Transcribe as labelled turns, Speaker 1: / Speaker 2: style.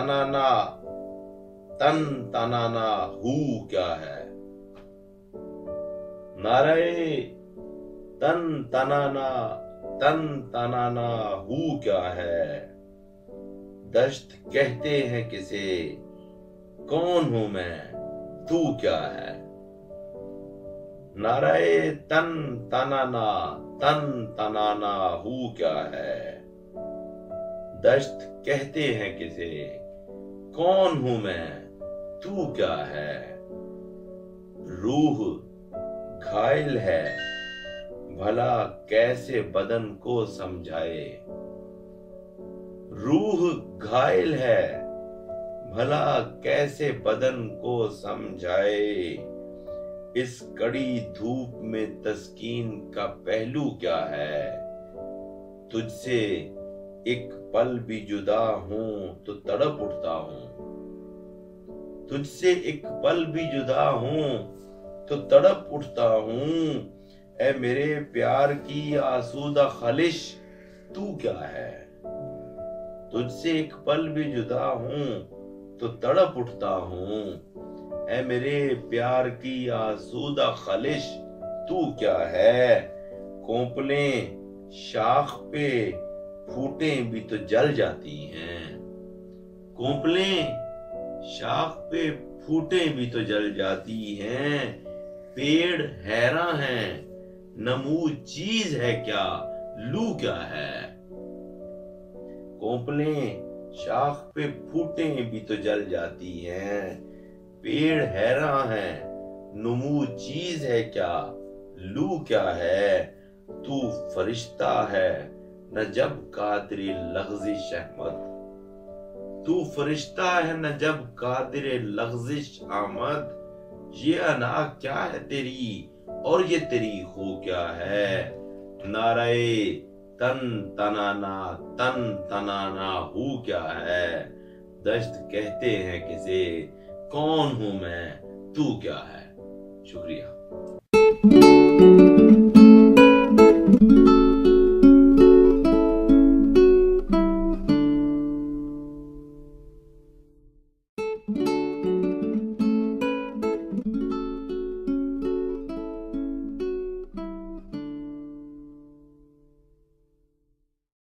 Speaker 1: तनाना तन तनाना हु क्या है? नारे तन तनाना हु क्या है? दश्त कहते हैं किसे, कौन हूं मैं, तू क्या है? नारे तन तनाना हु क्या है? दश्त कहते हैं किसे, कौन हूं मैं, तू क्या है? रूह घायल है, भला कैसे बदन को समझाए? रूह घायल है, भला कैसे बदन को समझाए? इस कड़ी धूप में तस्कीन का पहलू क्या है? तुझसे एक पल भी जुदा हूं तो तड़प उठता हूं। तुझसे एक पल भी जुदा हूं तो तड़प उठता हूं। ऐ मेरे प्यार की आसूदा खालिश, तू क्या है? तुझसे एक पल भी जुदा हूं तो तड़प उठता हूं। ऐ मेरे प्यार की आसूदा खालिश, तू क्या है? कोंपलें शाख पे फूटे भी तो जल जाती हैं। कोंपलें शाख पे फूटे भी तो जल जाती हैं। पेड़ हैरान है, नमू चीज है क्या, लू क्या है? कोंपलें शाख पे फूटे भी तो जल जाती हैं। पेड़ हैरान है, नुमू चीज है क्या, लू क्या है? तू फरिश्ता है न जब कादिर लग़्ज़िश अहमद। तू फरिश्ता है न जब कादिर लग़्ज़िश अहमद। ये अना क्या है तेरी और ये तेरी हो क्या है? नारे तन तनाना हु क्या है? दश्त कहते हैं किसे, कौन हूं मैं, तू क्या है? शुक्रिया।